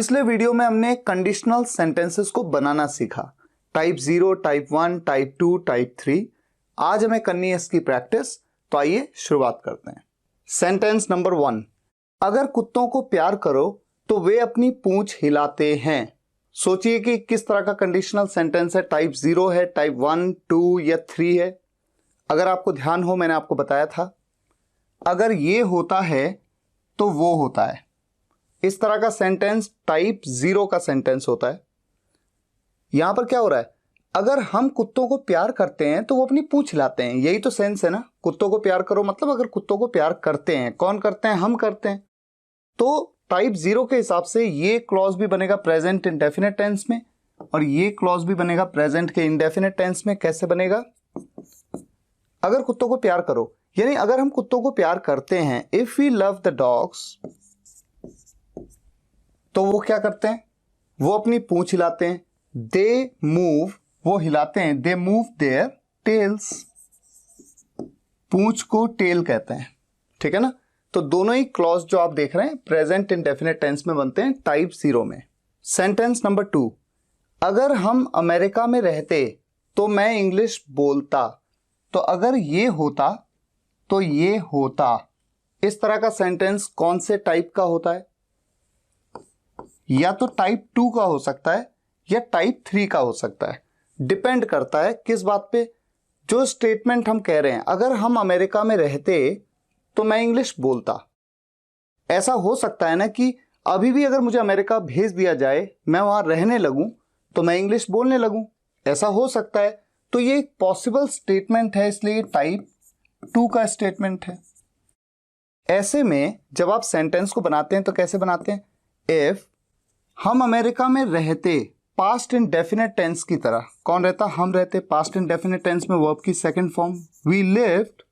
पिछले वीडियो में हमने कंडीशनल सेंटेंसेस को बनाना सीखा, टाइप 0, टाइप 1, टाइप 2, टाइप 3। आज हमें करनी है इसकी प्रैक्टिस, तो आइए शुरुआत करते हैं। सेंटेंस नंबर 1, अगर कुत्तों को प्यार करो तो वे अपनी पूंछ हिलाते हैं। सोचिए कि किस तरह का कंडीशनल सेंटेंस है, टाइप 0 है, टाइप 1, 2 या 3 है। अगर आपको ध्यान हो, मैंने आपको बताया था अगर ये होता है तो वो होता है। इस तरह का सेंटेंस टाइप 0 का सेंटेंस होता है। यहां पर क्या हो रहा है, अगर हम कुत्तों को प्यार करते हैं तो वो अपनी पूंछ हिलाते हैं। यही तो सेंस है ना, कुत्तों को प्यार करो मतलब अगर कुत्तों को प्यार करते हैं, कौन करते हैं, हम करते हैं। तो टाइप 0 के हिसाब से ये क्लॉज भी बनेगा प्रेजेंट इंडेफिनिट टेंस में और ये क्लॉज भी बनेगा प्रेजेंट के इंडेफिनिट टेंस में। कैसे बनेगा, अगर कुत्तों को प्यार करो यानी अगर हम कुत्तों को प्यार करते हैं, if we love the dogs, तो वो क्या करते हैं, वो अपनी पूंछ हिलाते हैं। दे मूव, वो हिलाते हैं, दे मूव देयर टेल्स, पूंछ को टेल कहते हैं, ठीक है ना। तो दोनों ही क्लॉज जो आप देख रहे हैं प्रेजेंट इंडेफिनिट टेंस में बनते हैं टाइप 0 में। सेंटेंस नंबर 2, अगर हम अमेरिका में रहते तो मैं इंग्लिश बोलता। तो अगर ये होता तो ये होता, इस तरह का सेंटेंस कौन से टाइप का होता है, या तो टाइप 2 का हो सकता है या टाइप 3 का हो सकता है। डिपेंड करता है किस बात पे, जो स्टेटमेंट हम कह रहे हैं। अगर हम अमेरिका में रहते तो मैं इंग्लिश बोलता, ऐसा हो सकता है ना कि अभी भी अगर मुझे अमेरिका भेज दिया जाए, मैं वहां रहने लगूं तो मैं इंग्लिश बोलने लगूं, ऐसा हो सकता है। तो ये एक पॉसिबल स्टेटमेंट है, इसलिए टाइप 2 का स्टेटमेंट है। ऐसे में जब आप सेंटेंस को बनाते हैं तो कैसे बनाते हैं, इफ हम अमेरिका में रहते, पास्ट इंडेफिनिट टेंस की तरह। कौन रहता, हम रहते। पास्ट इंडेफिनिट टेंस में वर्ब की सेकंड फॉर्म, वी लिव्ड,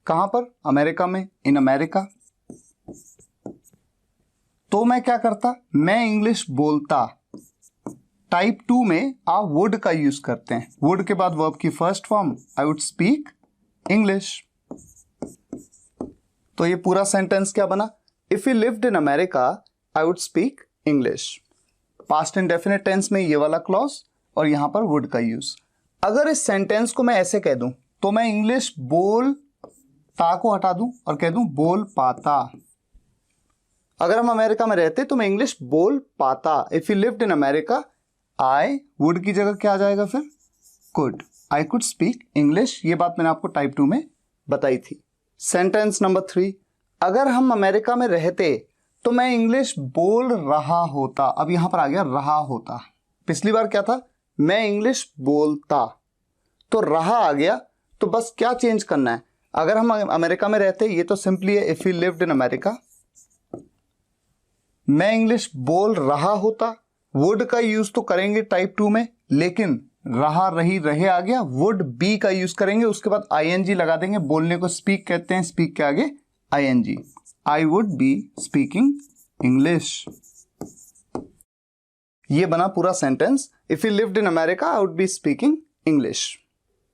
कहां पर, अमेरिका में, इन अमेरिका। तो मैं क्या करता, मैं इंग्लिश बोलता। टाइप 2 में आप वुड का यूज करते हैं, वुड के बाद वर्ब की first form, I would speak English. तो ये पूरा सेंटेंस क्या बना, if you lived in America I would speak English. Past indefinite tense में ये वाला क्लॉज और यहां पर वुड का यूज। अगर इस सेंटेंस को मैं ऐसे कह दूं तो मैं इंग्लिश बोलता को हटा दूं और कह दूं बोल पाता। अगर हम अमेरिका में रहते तो मैं इंग्लिश बोल पाता। If you lived in America, I would की जगह क्या आ जाएगा फिर, could, I could speak English. ये बात मैंने आपको टाइप 2 में बताई थी। सेंटेंस नंबर 3, अगर हम अमेरिका में रहते तो मैं इंग्लिश बोल रहा होता। अब यहां पर आ गया रहा होता, पिछली बार क्या था, मैं इंग्लिश बोलता, तो रहा आ गया। तो बस क्या चेंज करना है, अगर हम अमेरिका में रहते, ये तो सिंपली है, if you lived in America, मैं इंग्लिश बोल रहा होता। वुड का यूज तो करेंगे टाइप 2 में, लेकिन रहा रही रहे आ गया, वुड बी का यूज करेंगे, उसके बाद आईएनजी लगा देंगे। बोलने को स्पीक कहते हैं, स्पीक के आगे ING, I would be speaking English. ये बना पूरा sentence, if you lived in America I would be speaking English.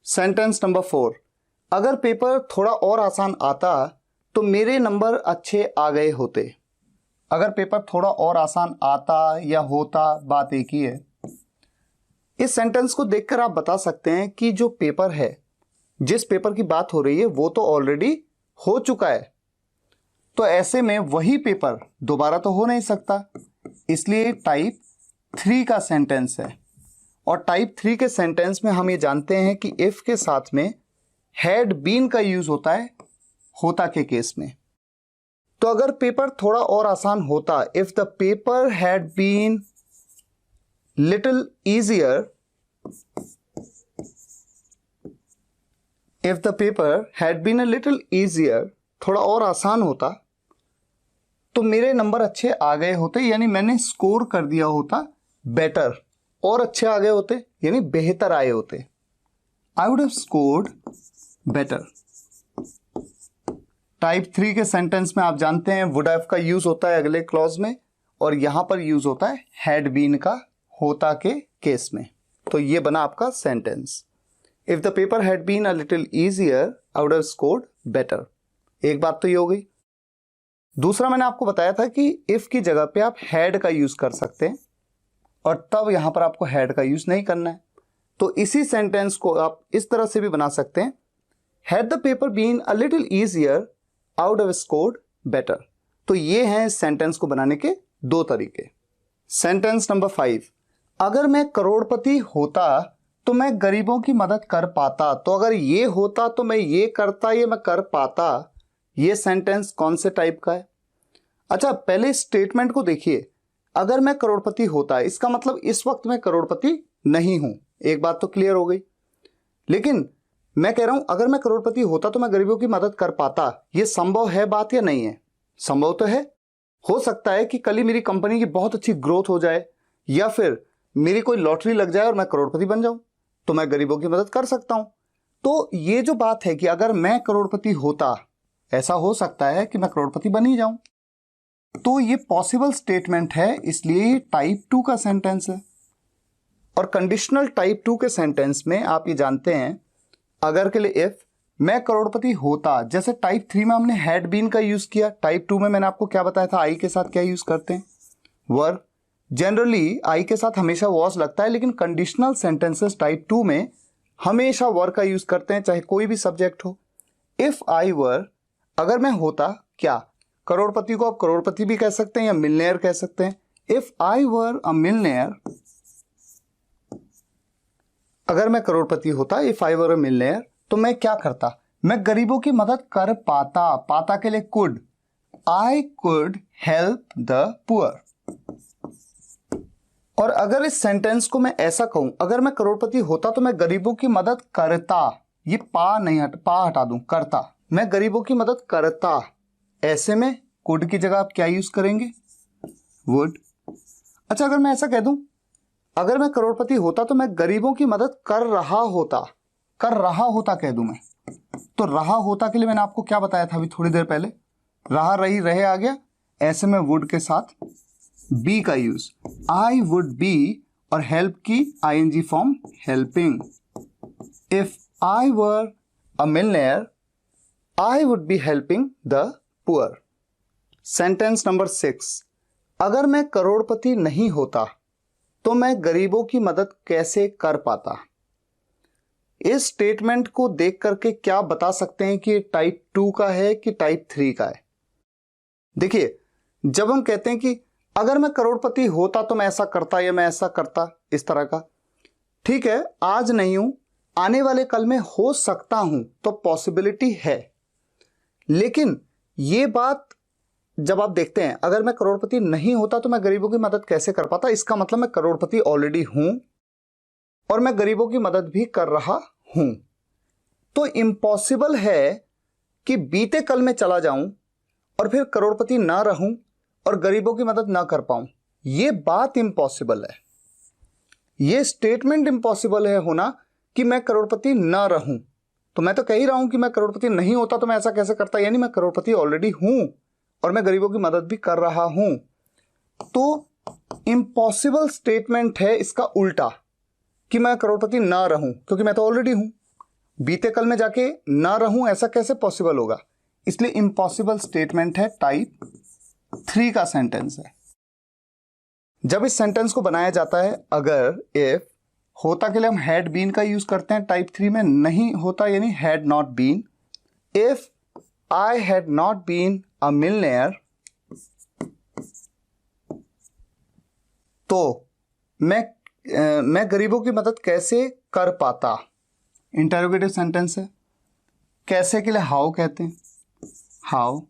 Sentence number 4, अगर पेपर थोड़ा और आसान आता तो मेरे नंबर अच्छे आ गए होते। अगर पेपर थोड़ा और आसान आता या होता, बात एक ही है। इस सेंटेंस को देखकर आप बता सकते हैं कि जो पेपर है, जिस पेपर की बात हो रही है, वो तो ऑलरेडी हो चुका है। तो ऐसे में वही पेपर दोबारा तो हो नहीं सकता, इसलिए टाइप 3 का सेंटेंस है। और टाइप 3 के सेंटेंस में हम ये जानते हैं कि इफ के साथ में हैड बीन का यूज होता है होता के केस में। तो अगर पेपर थोड़ा और आसान होता, if the paper had been little easier, if the paper had been a little easier, थोड़ा और आसान होता, तो मेरे नंबर अच्छे आ गए होते, यानी मैंने स्कोर कर दिया होता बेटर, और अच्छे आ गए होते यानी बेहतर आए होते। आई would have scored better. Type 3 के सेंटेंस में आप जानते हैं वुड हैव का यूज होता है अगले क्लॉज में, और यहां पर यूज होता है हैड बीन का होता के केस में। तो ये बना आपका sentence, if the paper had been a little easier I would have scored better. एक बात तो ये हो गई। दूसरा मैंने आपको बताया था कि इफ की जगह पे आप हैड का यूज कर सकते हैं और तब यहां पर आपको हैड का यूज नहीं करना है। तो इसी सेंटेंस को आप इस तरह से भी बना सकते हैं, had the paper been a little easier I would have scored better. तो ये हैं इस सेंटेंस को बनाने के दो तरीके। सेंटेंस नंबर 5, अगर मैं करोड़पति होता तो मैं गरीबों की मदद कर पाता। तो अगर ये होता तो मैं ये करता, ये मैं कर पाता। ये सेंटेंस कौन से टाइप का है? अच्छा, पहले स्टेटमेंट को देखिए। अगर मैं करोड़पति होता, इसका मतलब इस वक्त मैं करोड़पति नहीं हूं। एक बात तो क्लियर हो गई। लेकिन मैं कह रहा हूं अगर मैं करोड़पति होता तो मैं गरीबों की मदद कर पाता। ये संभव है बात या नहीं है? संभव तो है। हो सकता है कि कल ही मेरी कंपनी की बहुत अच्छी ग्रोथ हो जाए या फिर मेरी कोई लॉटरी लग जाए और मैं करोड़पति बन जाऊं, तो मैं गरीबों की मदद कर सकता हूं। तो ये जो बात है कि अगर मैं करोड़पति होता, ऐसा हो सकता है कि मैं करोड़पति बन ही जाऊं। तो ये पॉसिबल स्टेटमेंट है, इसलिए टाइप 2 का सेंटेंस है। और कंडीशनल टाइप 2 के सेंटेंस में आप ये जानते हैं, अगर के लिए इफ मैं करोड़पति होता, जैसे टाइप 3 में हमने हैड बीन का यूज किया, टाइप 2 में मैंने आपको क्या बताया था, आई के साथ क्या यूज करते हैं, वर। जनरली आई के साथ हमेशा वॉज लगता है, लेकिन कंडीशनल सेंटेंसेस टाइप 2 में हमेशा वर का यूज करते हैं, चाहे कोई भी सब्जेक्ट हो। इफ आई वर, अगर मैं होता, क्या करोड़पति को आप करोड़पति भी कह सकते हैं या मिलनेयर कह सकते हैं। If I were a millionaire, अगर मैं करोड़पति होता, if I were a millionaire, तो मैं क्या करता, मैं गरीबों की मदद कर पाता। पाता के लिए could, I could help the poor. और अगर इस सेंटेंस को मैं ऐसा कहूं, अगर मैं करोड़पति होता तो मैं गरीबों की मदद करता, ये पा नहीं पा हटा दूं, करता, मैं गरीबों की मदद करता। ऐसे में कुड की जगह आप क्या यूज करेंगे, वुड। अच्छा, अगर मैं ऐसा कह दूं, अगर मैं करोड़पति होता तो मैं गरीबों की मदद कर रहा होता, कर रहा होता कह दूं मैं, तो रहा होता के लिए मैंने आपको क्या बताया था अभी थोड़ी देर पहले, रहा रही रहे आ गया। ऐसे में वुड के साथ बी का यूज, आई वुड बी, और हेल्प की ING form helping. If I were a millionaire I would be helping the poor. Sentence number 6, अगर मैं करोड़पति नहीं होता तो मैं गरीबों की मदद कैसे कर पाता। इस स्टेटमेंट को देख करके क्या बता सकते हैं कि ये टाइप 2 का है कि टाइप 3 का है। देखिए, जब हम कहते हैं कि अगर मैं करोड़पति होता तो मैं ऐसा करता या मैं ऐसा करता, इस तरह का, ठीक है, आज नहीं हूं, आने वाले कल में हो सकता हूं, तो पॉसिबिलिटी है। लेकिन ये बात जब आप देखते हैं, अगर मैं करोड़पति नहीं होता तो मैं गरीबों की मदद कैसे कर पाता, इसका मतलब मैं करोड़पति ऑलरेडी हूं और मैं गरीबों की मदद भी कर रहा हूं। तो इम्पॉसिबल है कि बीते कल में चला जाऊं और फिर करोड़पति ना रहूं और गरीबों की मदद ना कर पाऊं। यह बात इम्पॉसिबल है, यह स्टेटमेंट इम्पॉसिबल है होना कि मैं करोड़पति ना रहूं। तो मैं तो कह ही रहा हूं कि मैं करोड़पति नहीं होता तो मैं ऐसा कैसे करता, यानी मैं करोड़पति ऑलरेडी हूं और मैं गरीबों की मदद भी कर रहा हूं। तो इम्पॉसिबल स्टेटमेंट है इसका उल्टा, कि मैं करोड़पति ना रहूं, क्योंकि मैं तो ऑलरेडी हूं। बीते कल में जाके ना रहूं, ऐसा कैसे पॉसिबल होगा, इसलिए इम्पॉसिबल स्टेटमेंट है, टाइप 3 का सेंटेंस है। जब इस सेंटेंस को बनाया जाता है, अगर इफ होता के लिए हम हैड बीन का यूज करते हैं, टाइप 3 में नहीं होता यानी had not been. If I had not been a millionaire, तो मैं गरीबों की मदद कैसे कर पाता। इंटरोगेटिव सेंटेंस है। कैसे के लिए हाउ कहते हैं, हाउ।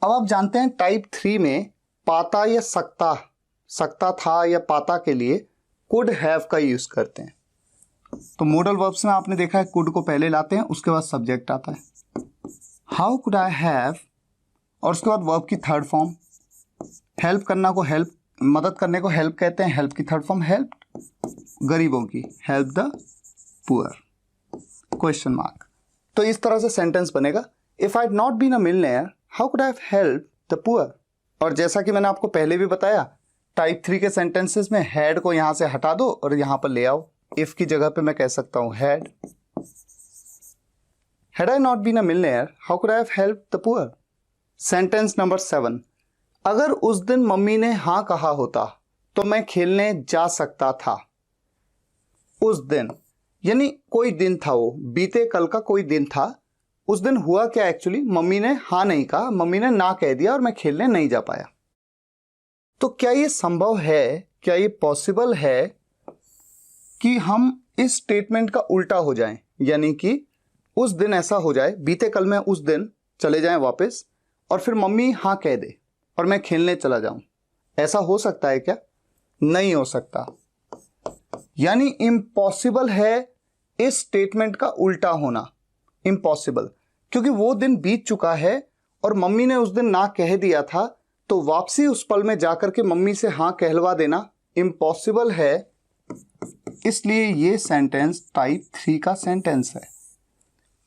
अब आप जानते हैं टाइप 3 में पाता या सकता, सकता था या पाता के लिए कुड हैव का यूज करते हैं। तो मॉडल वर्ब्स में आपने देखा है कुड को पहले लाते हैं, उसके बाद सब्जेक्ट आता है। हाउ कुड आई हैव, और उसके बाद वर्ब की थर्ड फॉर्म। हेल्प करना को हेल्प, मदद करने को हेल्प कहते हैं, हेल्प की थर्ड फॉर्म हेल्प, गरीबों की help the poor, question mark. तो इस तरह से सेंटेंस बनेगा, if I had not been a millionaire how could I have help the poor. और जैसा कि मैंने आपको पहले भी बताया, टाइप 3 के सेंटेंसेस में हैड को यहां से हटा दो और यहां पर ले आओ। इफ की जगह पे मैं कह सकता हूं had I not been a millionaire how could I have help the poor. Sentence number 7, अगर उस दिन मम्मी ने हाँ कहा होता तो मैं खेलने जा सकता था। उस दिन यानी कोई दिन था, वो बीते कल का कोई दिन था। उस दिन हुआ क्या, एक्चुअली मम्मी ने हाँ नहीं कहा, मम्मी ने ना कह दिया और मैं खेलने नहीं जा पाया। तो क्या ये संभव है, क्या ये पॉसिबल है कि हम इस स्टेटमेंट का उल्टा हो जाएं, यानी कि उस दिन ऐसा हो जाए, बीते कल में उस दिन चले जाएं वापस और फिर मम्मी हाँ कह दे और मैं खेलने चला जाऊं? ऐसा हो सकता है क्या? नहीं हो सकता। यानी इम्पॉसिबल है इस स्टेटमेंट का उल्टा होना, इम्पॉसिबल, क्योंकि वो दिन बीत चुका है और मम्मी ने उस दिन ना कह दिया था, तो वापसी उस पल में जाकर के मम्मी से हाँ कहलवा देना इम्पॉसिबल है। इसलिए ये सेंटेंस टाइप 3 का सेंटेंस है।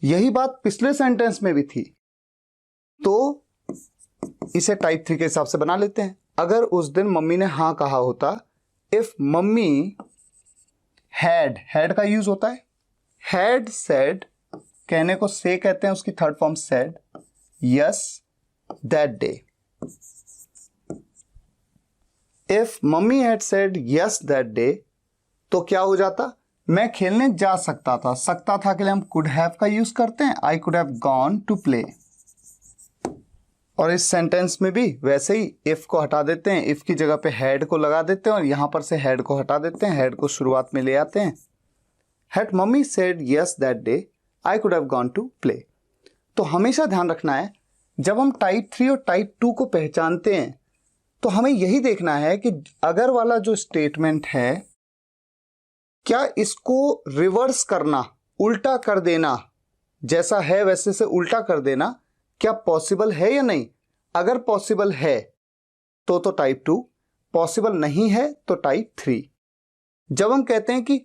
यही बात पिछले सेंटेंस में भी थी, तो इसे टाइप 3 के हिसाब से बना लेते हैं। अगर उस दिन मम्मी ने हाँ कहा होता, इफ मम्मी हैड का यूज होता है, हैड सेड, कहने को से कहते हैं, उसकी third form said, yes that day. If mummy had said yes that day, तो क्या हो जाता? मैं खेलने जा सकता था। सकता था के लिए हम कुड हैव का यूज करते हैं, I could have gone to play. और इस सेंटेंस में भी वैसे ही इफ को हटा देते हैं, इफ की जगह पे हैड को लगा देते हैं और यहां पर से हैड को हटा देते हैं, हैड को शुरुआत में ले आते हैं। Had mummy said yes that day I could have gone to play. तो हमेशा ध्यान रखना है, जब हम टाइप 3 और टाइप 2 को पहचानते हैं तो हमें यही देखना है कि अगर वाला जो स्टेटमेंट है, क्या इसको रिवर्स करना, उल्टा कर देना, जैसा है वैसे से उल्टा कर देना, क्या पॉसिबल है या नहीं? अगर पॉसिबल है तो टाइप 2, पॉसिबल नहीं है तो टाइप 3। जब हम कहते हैं कि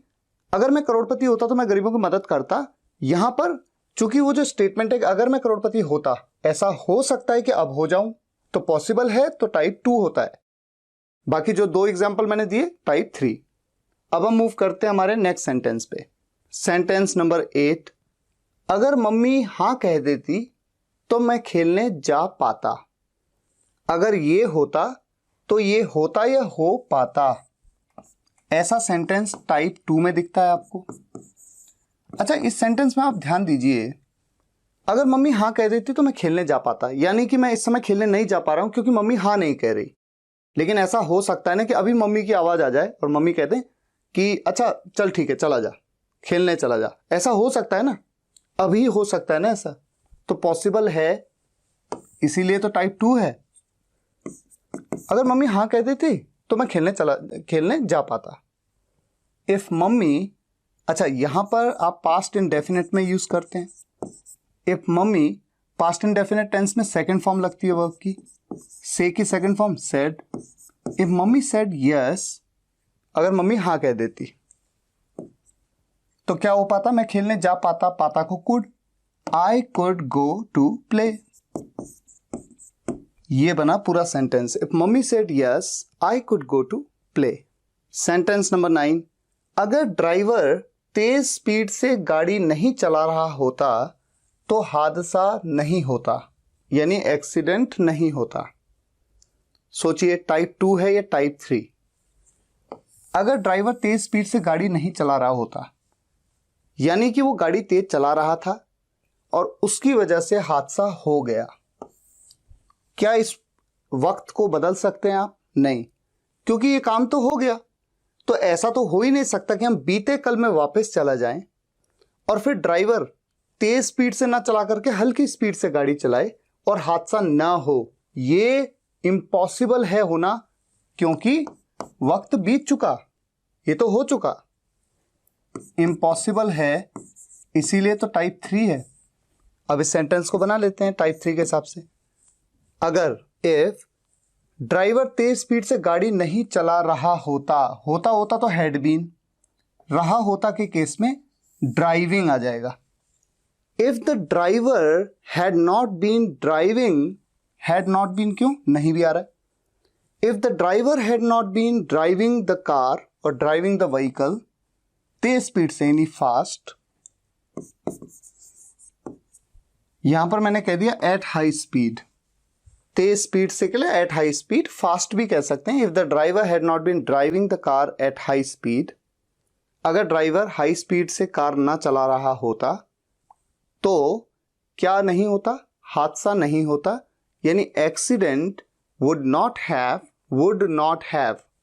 अगर मैं करोड़पति होता तो मैं गरीबों की मदद करता, यहां पर चूंकि वो जो स्टेटमेंट है कि अगर मैं करोड़पति होता, ऐसा हो सकता है कि अब हो जाऊं, तो पॉसिबल है तो टाइप 2 होता है। बाकी जो 2 एग्जाम्पल मैंने दिए टाइप 3। अब हम मूव करते हैं हमारे नेक्स्ट सेंटेंस पे। सेंटेंस नंबर 8, अगर मम्मी हाँ कह देती तो मैं खेलने जा पाता। अगर ये होता तो ये होता या हो पाता? ऐसा सेंटेंस टाइप 2 में दिखता है आपको। अच्छा, इस सेंटेंस में आप ध्यान दीजिए, अगर मम्मी हाँ कह देती तो मैं खेलने जा पाता, यानी कि मैं इस समय खेलने नहीं जा पा रहा हूं क्योंकि मम्मी हाँ नहीं कह रही। लेकिन ऐसा हो सकता है ना कि अभी मम्मी की आवाज आ जाए और मम्मी कह दें कि अच्छा चल ठीक है चला जा, खेलने चला जा। ऐसा हो सकता है ना, अभी हो सकता है ना ऐसा, तो पॉसिबल है, इसीलिए तो टाइप 2 है। अगर मम्मी हाँ कह देती तो मैं खेलने जा पाता। इफ मम्मी, अच्छा यहां पर आप पास्ट इंडेफिनिट में यूज करते हैं। If mummy, past indefinite tense में सेकंड फॉर्म लगती है वर्ब की, से की second form said. If mummy said yes, अगर मम्मी हाँ कह देती तो क्या हो पाता? मैं खेलने जा पाता, पाता को could, I could go to play. ये बना पूरा sentence. If mummy said yes I could go to play. Sentence number 9, अगर ड्राइवर तेज स्पीड से गाड़ी नहीं चला रहा होता तो हादसा नहीं होता, यानी एक्सीडेंट नहीं होता। सोचिए टाइप 2 है या टाइप 3? अगर ड्राइवर तेज स्पीड से गाड़ी नहीं चला रहा होता, यानी कि वो गाड़ी तेज चला रहा था और उसकी वजह से हादसा हो गया। क्या इस वक्त को बदल सकते हैं आप? नहीं, क्योंकि ये काम तो हो गया। तो ऐसा तो हो ही नहीं सकता कि हम बीते कल में वापस चला जाएं और फिर ड्राइवर तेज स्पीड से ना चला करके हल्की स्पीड से गाड़ी चलाए और हादसा ना हो। ये इम्पॉसिबल है होना, क्योंकि वक्त बीत चुका, ये तो हो चुका। इम्पॉसिबल है, इसीलिए तो टाइप 3 है। अब इस सेंटेंस को बना लेते हैं टाइप 3 के हिसाब से। अगर इफ ड्राइवर तेज स्पीड से गाड़ी नहीं चला रहा होता, होता तो हैड बीन, रहा होता के केस में ड्राइविंग आ जाएगा। If the driver had not been driving, had not been क्यों नहीं भी आ रहा है। If the driver had not been driving the car और ड्राइविंग द व्हीकल तेज स्पीड से यानी फास्ट, यहां पर मैंने कह दिया एट हाई स्पीड, तेज स्पीड से के लिए एट हाई स्पीड, फास्ट भी कह सकते हैं। If the driver had not been driving the car at high speed, अगर ड्राइवर हाई स्पीड से कार ना चला रहा होता तो क्या नहीं होता, हादसा नहीं होता, यानी accident would not have,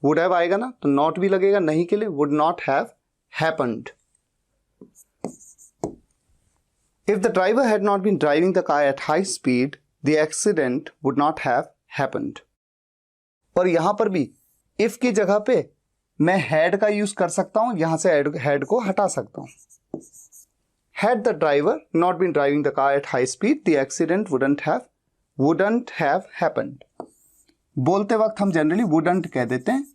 would have आएगा ना तो नॉट भी लगेगा नहीं के लिए, would not have happened. If the driver had not been driving the car at high speed, the accident would not have happened. और यहां पर भी इफ की जगह पे मैं हैड का यूज कर सकता हूं, यहां से हैड को हटा सकता हूं। Had the driver not been driving the car at high speed, the accident wouldn't have happened. बोलते वक्त हम जनरली वुडंट कह देते हैं,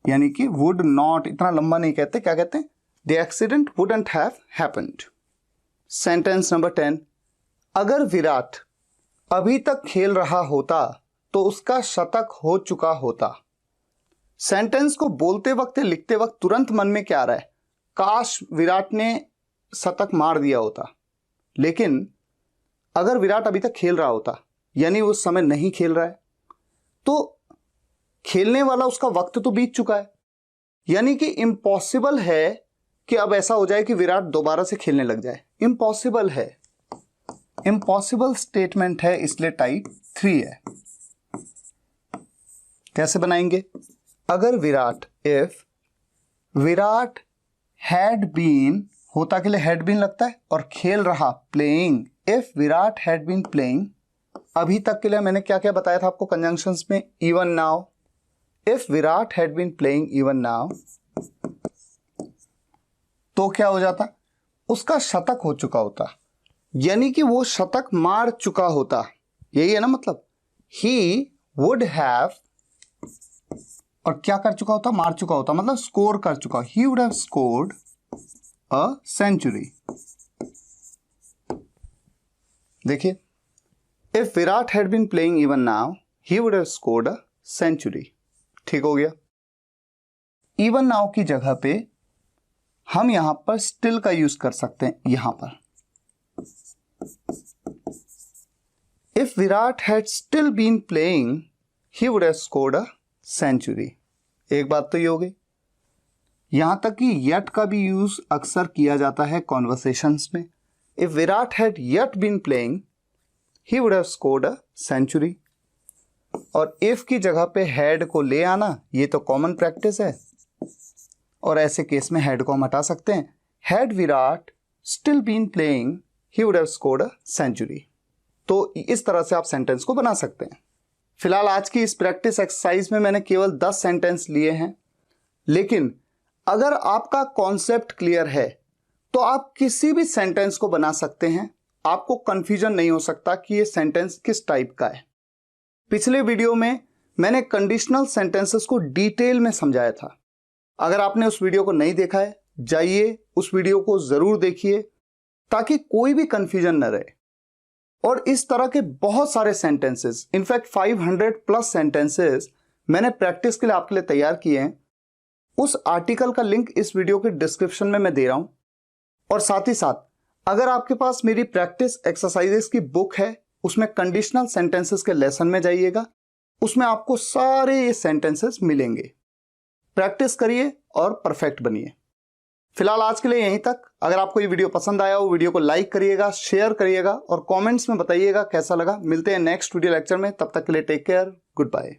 यानी कि वुड नॉट इतना लंबा नहीं कहते, क्या कहते हैं, the accident wouldn't have happened. Sentence number 10, अगर विराट अभी तक खेल रहा होता तो उसका शतक हो चुका होता। सेंटेंस को बोलते वक्त लिखते वक्त तुरंत मन में क्या आ रहा है, काश विराट ने शतक मार दिया होता। लेकिन अगर विराट अभी तक खेल रहा होता, यानी उस समय नहीं खेल रहा है, तो खेलने वाला उसका वक्त तो बीत चुका है, यानी कि इम्पॉसिबल है कि अब ऐसा हो जाए कि विराट दोबारा से खेलने लग जाए। इम्पॉसिबल है, इम्पॉसिबल स्टेटमेंट है, इसलिए टाइप 3 है। कैसे बनाएंगे, अगर Virat, if Virat had been, होता के लिए हैड बीन लगता है, और खेल रहा playing, if Virat had been playing, अभी तक के लिए मैंने क्या क्या बताया था आपको कंजंक्शंस में, even now, if Virat had been playing even now, तो क्या हो जाता, उसका शतक हो चुका होता, यानी कि वो शतक मार चुका होता। यही है ना मतलब, ही वुड हैव, और क्या कर चुका होता, मार चुका होता, मतलब स्कोर कर चुका, he would have scored a century. देखिए, if Virat had been playing even now he would have scored a century. ठीक हो गया। इवन नाउ की जगह पे हम यहां पर स्टिल का यूज कर सकते हैं। यहां पर if Virat had still been playing he would have scored a century. एक बात तो ये हो गई। यहां तक कि येट का भी यूज अक्सर किया जाता है कॉन्वर्सेशंस में। If Virat had yet been playing he would have scored a century. और इफ की जगह पे हैड को ले आना, ये तो कॉमन प्रैक्टिस है, और ऐसे केस में हैड को हम हटा सकते हैं। Had Virat still been playing he would have scored a century. तो इस तरह से आप सेंटेंस को बना सकते हैं। फिलहाल आज की इस प्रैक्टिस एक्सरसाइज में मैंने केवल 10 सेंटेंस लिए हैं, लेकिन अगर आपका कॉन्सेप्ट क्लियर है तो आप किसी भी सेंटेंस को बना सकते हैं। आपको कंफ्यूजन नहीं हो सकता कि ये सेंटेंस किस टाइप का है। पिछले वीडियो में मैंने कंडीशनल सेंटेंसेस को डिटेल में समझाया था। अगर आपने उस वीडियो को नहीं देखा है, जाइए उस वीडियो को जरूर देखिए ताकि कोई भी कंफ्यूजन न रहे। और इस तरह के बहुत सारे सेंटेंसेस, इनफैक्ट 500 प्लस सेंटेंसेस मैंने प्रैक्टिस के लिए आपके लिए तैयार किए हैं। उस आर्टिकल का लिंक इस वीडियो के डिस्क्रिप्शन में मैं दे रहा हूं। और साथ ही साथ अगर आपके पास मेरी प्रैक्टिस एक्सरसाइजेस की बुक है, उसमें कंडीशनल सेंटेंसेस के लेसन में जाइएगा, उसमें आपको सारे ये सेंटेंसेस मिलेंगे। प्रैक्टिस करिए और परफेक्ट बनिए। फिलहाल आज के लिए यहीं तक। अगर आपको ये वीडियो पसंद आया हो, वीडियो को लाइक करिएगा, शेयर करिएगा और कमेंट्स में बताइएगा कैसा लगा। मिलते हैं नेक्स्ट वीडियो लेक्चर में, तब तक के लिए टेक केयर, गुड बाय।